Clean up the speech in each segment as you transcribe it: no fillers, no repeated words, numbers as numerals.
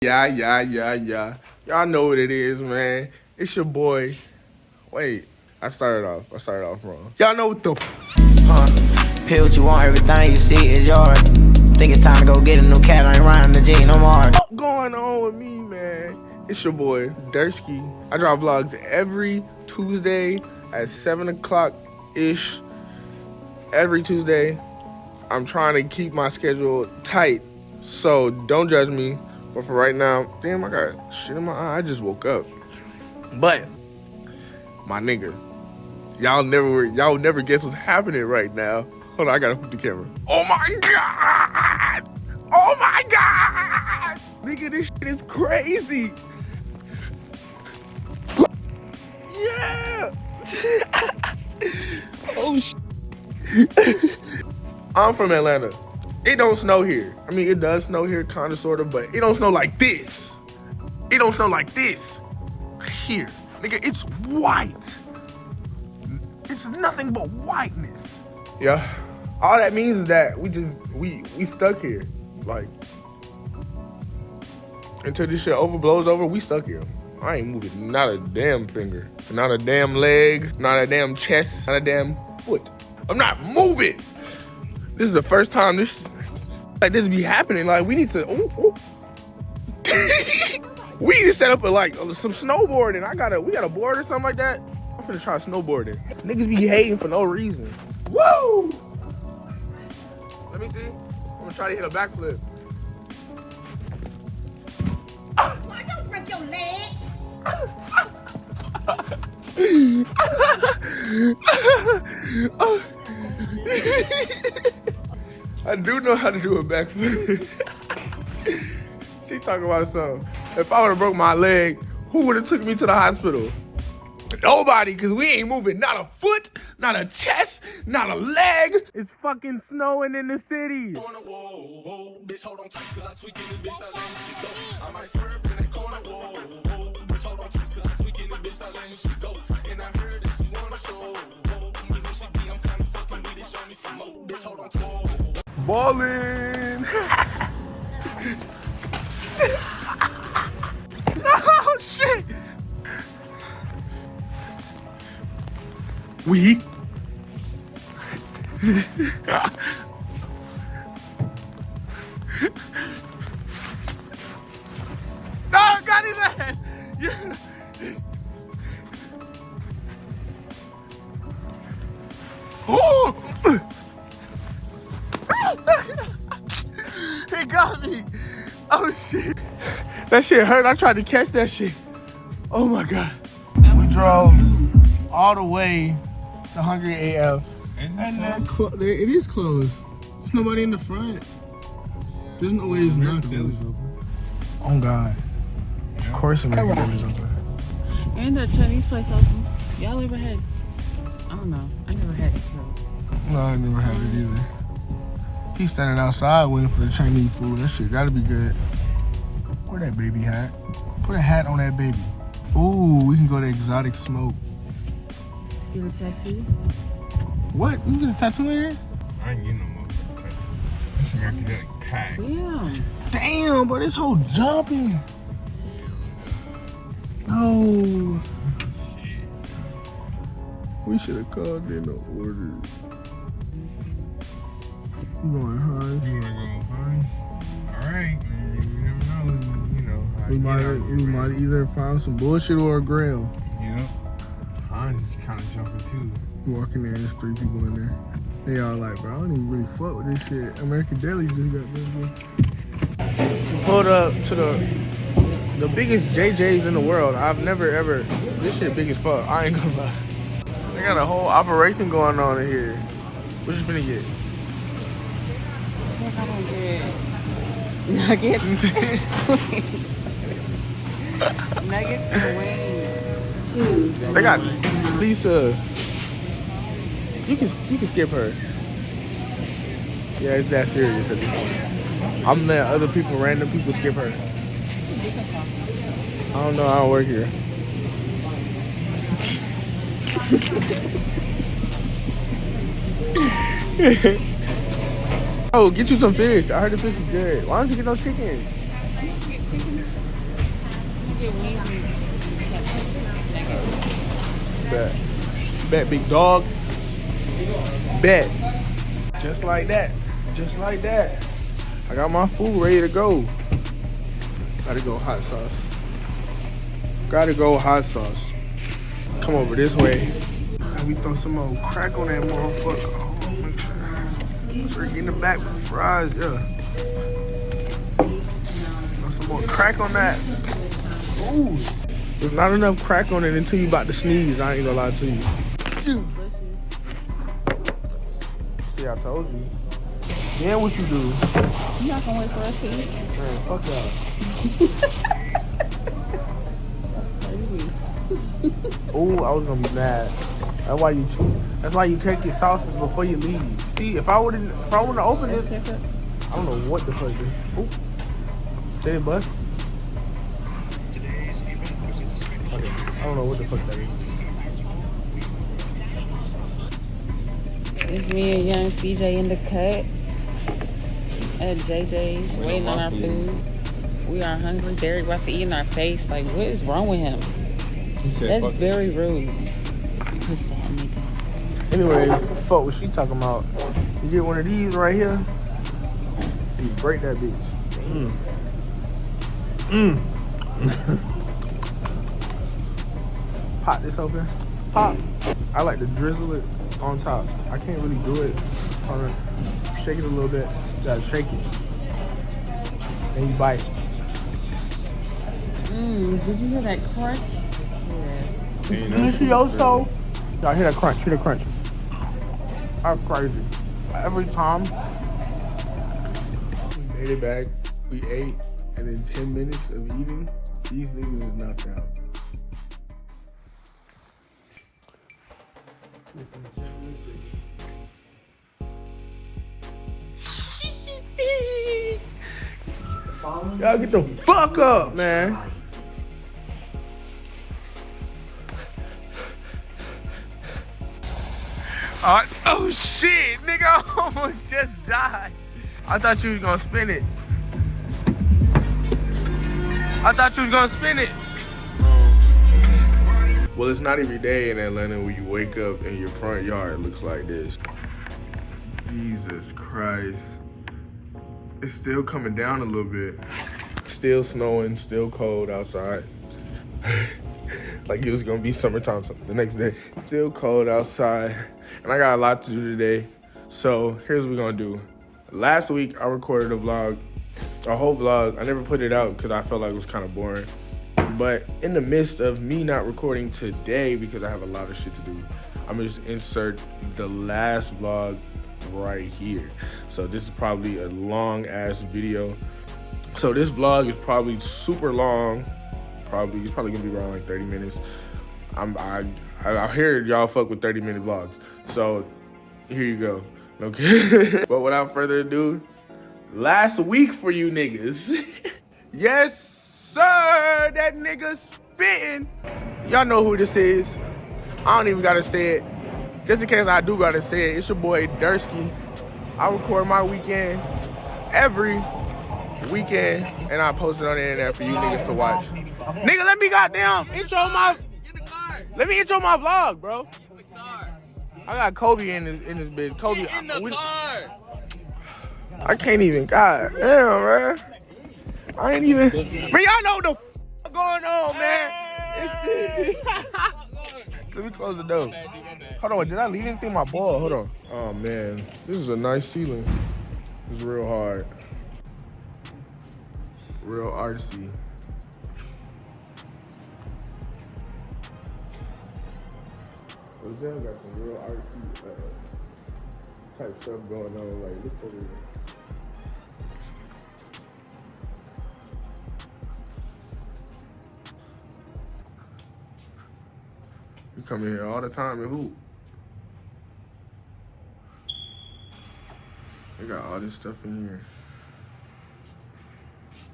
Yeah. Y'all know what it is, man. It's your boy. Wait, I started off wrong. Y'all know what the Pay what you want, everything you see is yours. Think it's time to go get a new cat, I ain't riding the G no more. What's going on with me, man? It's your boy, Derk. I drop vlogs every Tuesday at 7 o'clock-ish. Every Tuesday. I'm trying to keep my schedule tight, so don't judge me. But for right now, damn, I got shit in my eye. I just woke up. But, my nigga, y'all never guess what's happening right now. Hold on, I gotta flip the camera. Oh my God! Oh my God! Nigga, this shit is crazy. Yeah! Oh shit. I'm from Atlanta. It don't snow here. I mean, it does snow here, kind of, sort of, but it don't snow like this. It don't snow like this. Here. Nigga, it's white. It's nothing but whiteness. Yeah. All that means is that we stuck here. Like, until this shit blows over, we stuck here. I ain't moving not a damn finger. Not a damn leg. Not a damn chest. Not a damn foot. I'm not moving. This is the first time this be happening. Like, we need to, we need to set up some snowboarding. We got a board or something like that. I'm finna try snowboarding. Niggas be hating for no reason. Woo! Let me see. I'm gonna try to hit a backflip. Why don't break your leg? I do know how to do a backflip. She talking about something. If I would have broke my leg, who would have took me to the hospital? Nobody, because we ain't moving not a foot, not a chest, not a leg. It's fucking snowing in the city. Ballin'. Oh shit. We. No, got his ass. Yeah. Oh. He got me. Oh shit. That shit hurt. I tried to catch that shit. Oh my God. We drove all the way to Hungry AF. And it is closed. There's nobody in the front. There's no way it's not closed. Oh God. Of course American is open. And the Chinese place open. Y'all ever had? I don't know. I never had it, so. No, I never had it either. He's standing outside waiting for the Chinese food. That shit gotta be good. Where that baby hat? Put a hat on that baby. Ooh, we can go to Exotic Smoke. Get a tattoo? What? You get a tattoo in here? I ain't getting no motherfucking tattoo. This American got packed. Damn. Damn, bro, this whole jumping. No. We should have called in the order. You going Heinz? You wanna go Heinz? Alright, man. You never know. You know how we might either find some bullshit or a grail. Yep. Heinz is kind of jumping too. You walk in there and there's 3 people in there. They all like, bro, I don't even really fuck with this shit. American Deli just got this. We pulled up to the biggest JJ's in the world. I've never ever, this shit big as fuck. I ain't gonna lie. They got a whole operation going on in here. What you finna get? Nuggets. Nuggets and wings. They got Lisa. You can skip her. Yeah, it's that serious at this point. I'm letting other people, random people, skip her. I don't know. I don't work here. Oh, get you some fish. I heard the fish is good. Why don't you get no chicken? get wings and Bet. Bet, big dog. Bet. Just like that. Just like that. I got my food ready to go. Gotta go hot sauce. Gotta go hot sauce. Come over this way. And we throw some old crack on that motherfucker. Oh, make sure get in the back with the fries, yeah. Throw some more crack on that. Ooh. There's not enough crack on it until you about to sneeze. I ain't gonna lie to you. See, I told you. Yeah, what you do? You not gonna wait for us to eat? Man, fuck y'all. Ooh, I was gonna be mad. That's why you check your sauces before you leave. See, if I wouldn't open this, I don't know what the fuck this. Ooh. Did it bust? Okay. I don't know what the fuck that is. It's me and young CJ in the cut at JJ's waiting on our food. We are hungry. Derek about to eat in our face. Like, what is wrong with him? That's very rude. Push that nigga. Anyways, fuck what she talking about. You get one of these right here, you break that bitch. Pop this open. Pop. I like to drizzle it on top. I can't really do it. Shake it a little bit. You gotta shake it. Then you bite. Did you hear that crunch? Delicioso. Y'all hear that crunch? Hear the crunch? That's crazy. Every time we made it back, we ate, and in 10 minutes of eating, these niggas is knocked out. Y'all get the fuck up, man. Oh shit, nigga, I almost just died. I thought you was gonna spin it. Well, it's not every day in Atlanta where you wake up and your front yard looks like this. Jesus Christ. It's still coming down a little bit. Still snowing, still cold outside. Like it was gonna be summertime the next day. Still cold outside. And I got a lot to do today. So here's what we're gonna do. Last week I recorded a vlog, a whole vlog. I never put it out because I felt like it was kind of boring. But in the midst of me not recording today because I have a lot of shit to do, I'm gonna just insert the last vlog right here. So this is probably a long ass video. So this vlog is probably super long. It's probably gonna be around like 30 minutes. I hear y'all fuck with 30-minute vlogs. So here you go. Okay. But without further ado, last week for you niggas. Yes, sir. That nigga spitting. Y'all know who this is. I don't even gotta say it. Just in case I do gotta say it, it's your boy Derky. I record my weekend every weekend, and I post it on the internet for you niggas to watch. Nigga, let me goddamn intro my. Let me intro my vlog, bro. I got Kobe in this bitch. Kobe in the car. I can't even. God damn, man. I ain't even. Man, y'all know what the f going on, man. Let me close the door. Hold on, did I leave anything in my ball? Hold on. Oh man, this is a nice ceiling. It's real hard. Real artsy. Ozell got some real artsy type stuff going on. Like, look over here. You come in here all the time and hoop. They got all this stuff in here.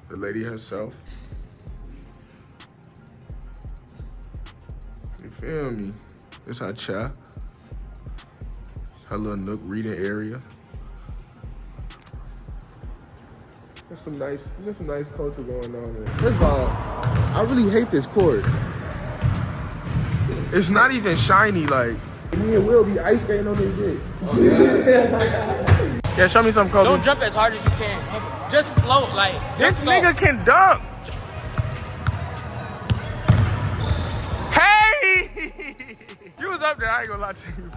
The lady herself. You feel me? This her chair. Her little nook reading area. There's some nice culture going on there. First of all, I really hate this court. It's not even shiny, like. Me and Will be ice skating on this dick. Yeah, show me some Kobe. Don't jump as hard as you can. Just float, like. This nigga can dunk. Hey! You was up there, I ain't gonna lie to you.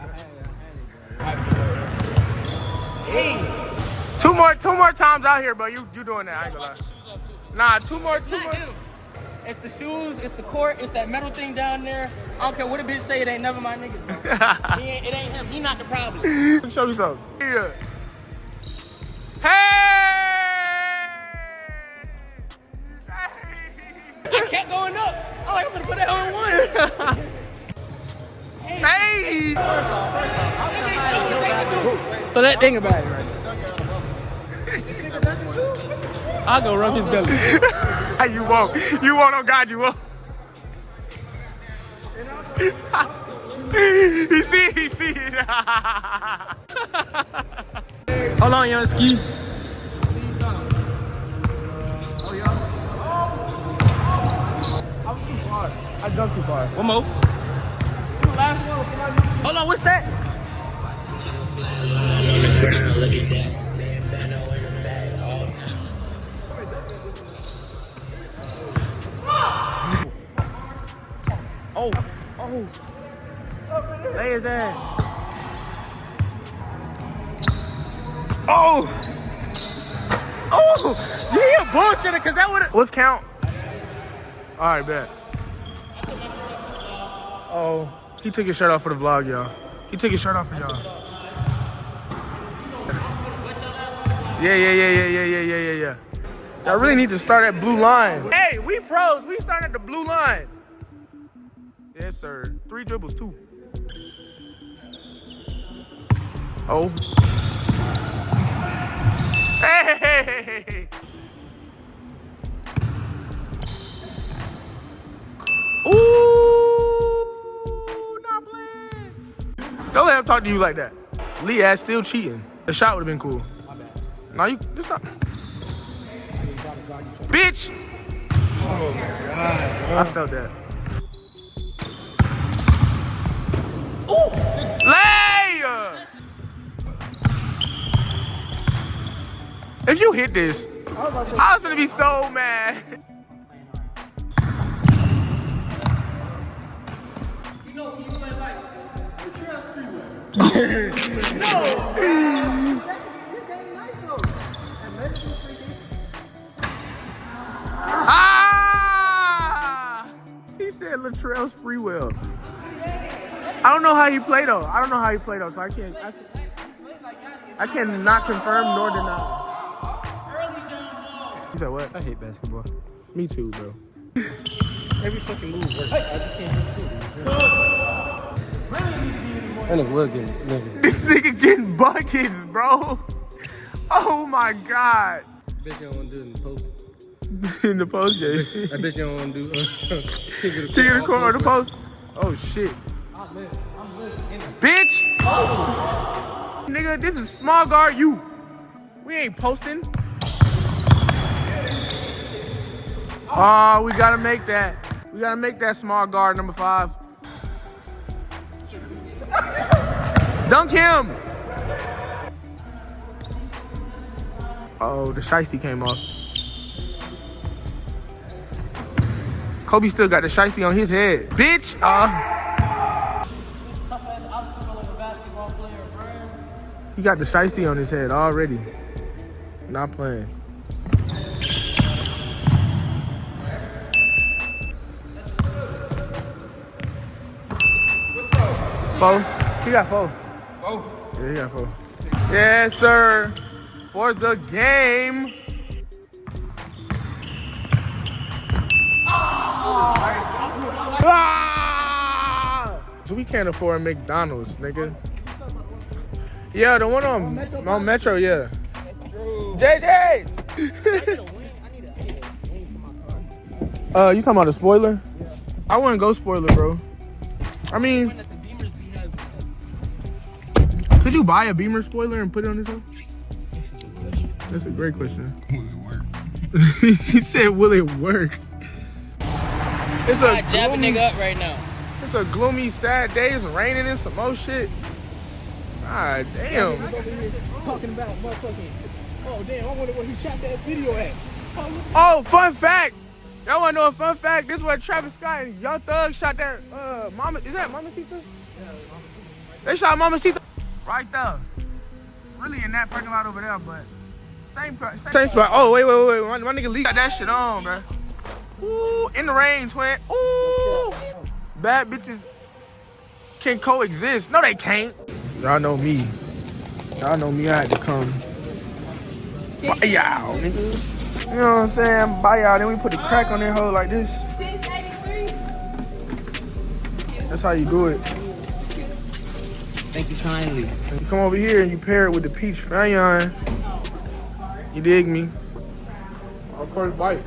Hey. Two more times out here, bro. You doing that, I ain't gonna lie. Nah, two more. It's the shoes, it's the court, it's that metal thing down there. I don't care what a bitch say, it ain't never my nigga, bro. It ain't him, he not the problem. Show me something. Yeah. Hey! I kept going up. I'm like, I'm gonna put that on one. Hey! So that thing about it, right? I'll go rub his belly. You won't. You won't, oh God, you won't. He see it. Hold on, young ski. Oh, yeah. I was too far. I jumped too far. One more. Hold on, what's that? Oh. Lay his ass. Oh. You a bullshitter, cause that would've. What's count? All right, bet. Oh, he took his shirt off for the vlog, y'all. He took his shirt off for y'all. Yeah. Y'all really need to start at blue line. Hey, we pros. We start at the blue line. Yes, sir. 3 dribbles, 2. Oh. Hey. Ooh, not playing. Don't let him talk to you like that. Lee ass still cheating. The shot would have been cool. My bad. No, it's not. Bitch. Oh my God. I felt that. Ooh! Lay! If you hit this, I was gonna be so mad. You know, you play like the trail freeway. Ah! He said Latrell's free will. I don't know how he played though. So I can't not confirm nor deny. He said what? I hate basketball. Me too, bro. Every fucking move works. I just can't hit shit. That nigga will get niggas. This nigga getting buckets, bro. Oh my God. Bet you don't want to do it in the post. In the post, Jay. I bet you don't want to do kick it King of the court or the post. Oh shit. Bitch! Oh. Nigga, this is small guard you. We ain't posting. Oh, we gotta make that. We gotta make that small guard number 5. Dunk him! Oh, the shiesty came off. Kobe still got the shiesty on his head. Bitch! He got the shiesty on his head already. Not playing. Four. He got 4. Oh. Yeah, he got 4. Yes, sir. For the game. Ah! So we can't afford McDonald's, nigga. Yeah, the one on Metro, yeah. JJ's! You talking about a spoiler? I wouldn't go spoiler, bro. I mean, could you buy a Beamer spoiler and put it on yourself? That's a great question. Will it work? He said, will it work? It's I jab a nigga up right now. It's a gloomy, sad day. It's raining and some more shit. God damn. Talking about motherfucking. Oh damn! I wonder where he shot that video at. Oh, fun fact. Y'all wanna know a fun fact? This is where Travis Scott and Young Thug shot their mama. Is that Mamacita? Yeah, Mamacita. They shot Mamacita right there. Really in that parking lot over there, but same spot. Oh wait. My nigga Lee got that shit on, bro. Ooh, in the rain, twin. Ooh, bad bitches can coexist. No, they can't. Y'all know me. Y'all know me. I had to come. Bye y'all, nigga. You know what I'm saying? Bye y'all. Then we put the crack on that hole like this. 683. That's how you do it. Thank you kindly. You come over here and you pair it with the peach Fayon. You dig me? Our first bite.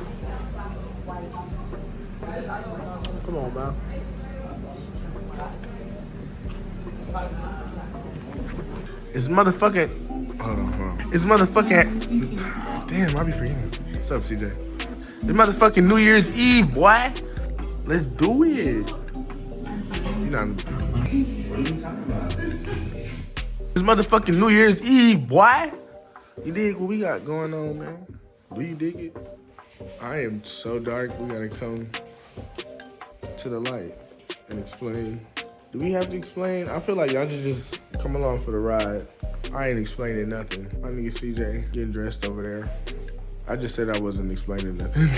Come on, man. It's motherfucking. Hold on. It's motherfucking. Damn, I be forgetting. What's up, CJ? It's motherfucking New Year's Eve, boy. Let's do it. You know. It's motherfucking New Year's Eve, boy. You dig what we got going on, man? Do you dig it? I am so dark. We gotta come to the light and explain. Do we have to explain? I feel like y'all should just come along for the ride. I ain't explaining nothing. My nigga CJ getting dressed over there. I just said I wasn't explaining nothing.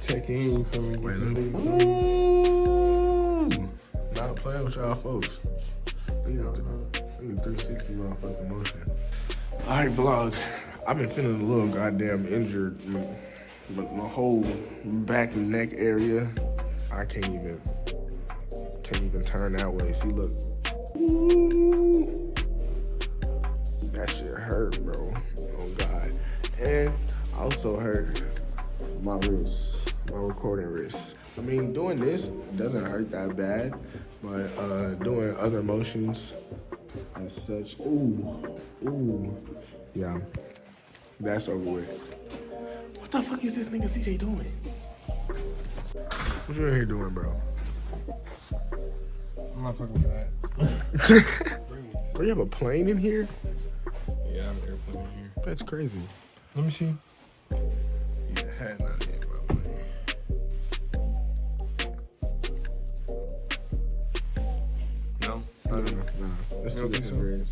Check in for me. Ooh, not playing with y'all folks. You know, 360 motherfucking motion. All right, vlog. I've been feeling a little goddamn injured. But my whole back and neck area, I can't even turn that way. See, look. Ooh. That shit hurt, bro. Oh, God. And also hurt my wrist, my recording wrist. I mean, doing this doesn't hurt that bad, but doing other motions as such, ooh, yeah, that's over with. What the fuck is this nigga CJ doing? What you in here doing, bro? I'm not fucking with that. Bro, you have a plane in here? Yeah, I have an airplane in here. That's crazy. Let me see. Yeah, had not in my plane. No, it's not in. No, that's You too don't think so? different.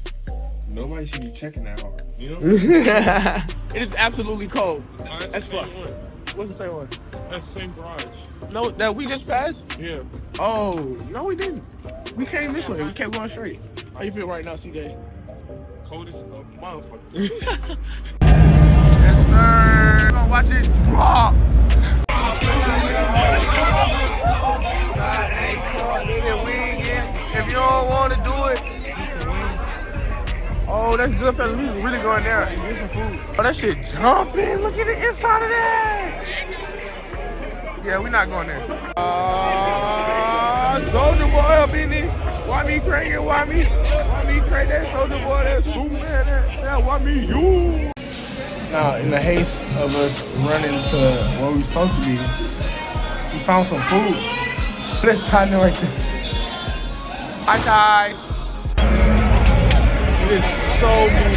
Nobody should be checking that hard. You know? It is absolutely cold. That's As the fuck. same one. What's the same one? That's the same garage. No, that we just passed? Yeah. Oh, no, we didn't. We came this way. We kept going straight. How you feel right now, CJ? Cold as a motherfucker. Yes, sir. We're gonna watch it drop. If you don't want to do it. Oh, that's good, fellas. We really going there and get some food. Oh, that shit jumping. Look at the inside of that. Yeah, we're not going there. Soldier boy up in there. Why me cranking? Why me crank that soldier boy? That Superman? That why me you? Now, in the haste of us running to where we supposed to be, we found some food. Let's try it right there. Hi, Ty. It is so many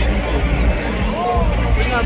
people. We're not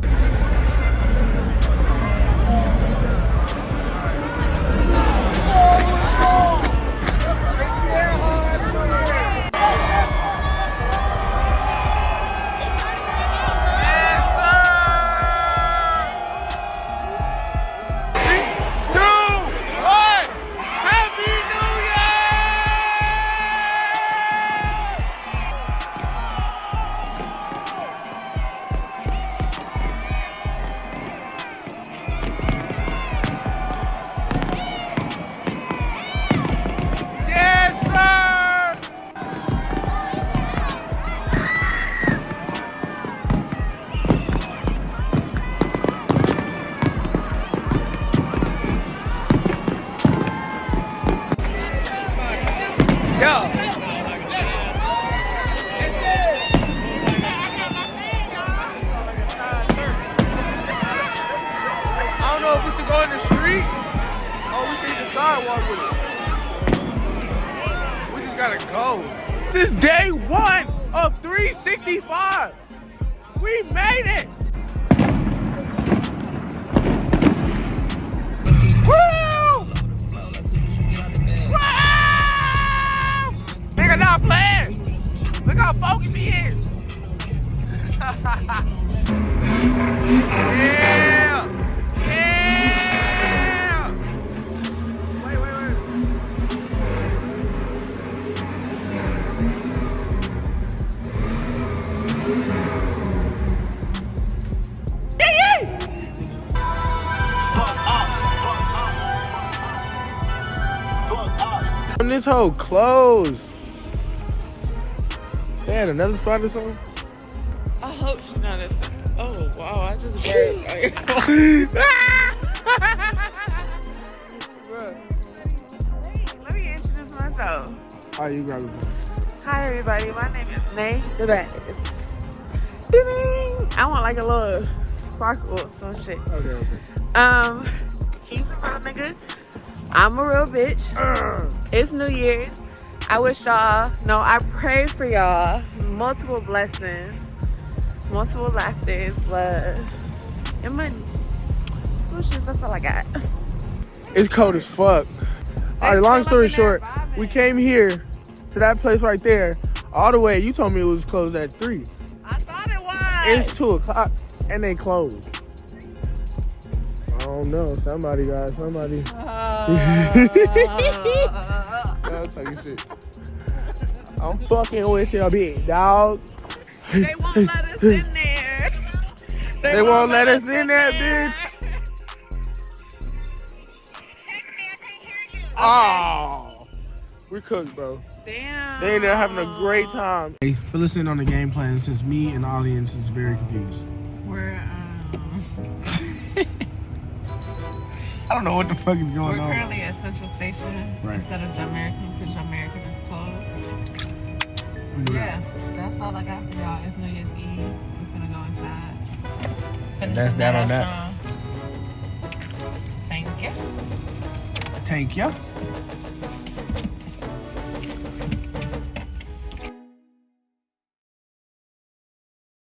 don't know if we should go in the street or we should the sidewalk with it. We just gotta go. This is day 1 of 365. We made it. Woo! Woo! Nigga not playing. Look how focused he is. Yeah! Yeah! Wait. Yeah! And this whole closed. They had another spot or something? I hope she noticed. Oh, wow, I just grabbed like... Let me introduce myself. Oh, you grab it. Hi, everybody. My name is Nay. Ding! I want like a little sparkle or some shit. Okay. He's a real nigga. I'm a real bitch. It's New Year's. I wish y'all, I pray for y'all multiple blessings, multiple laughters, love, and money. Swooshes, that's all I got. It's cold as fuck. All right, long story short, we came here to that place right there. All the way, you told me it was closed at 3. I thought it was. It's 2 o'clock and they closed. I don't know. Somebody. Y'all talking shit. I'm fucking with your bitch, dog. They won't let us in there. They won't let us in there, bitch. Oh, we cooked, bro. Damn. They in there having a great time. Hey, fill us in on the game plan since me and the audience is very confused. We're I don't know what the fuck is going on. currently at Central Station instead of John American because John American is closed. Yeah, that's all I got for y'all. It's New Year's Eve. We're finna go inside. And that's that on that. Thank you. Thank you.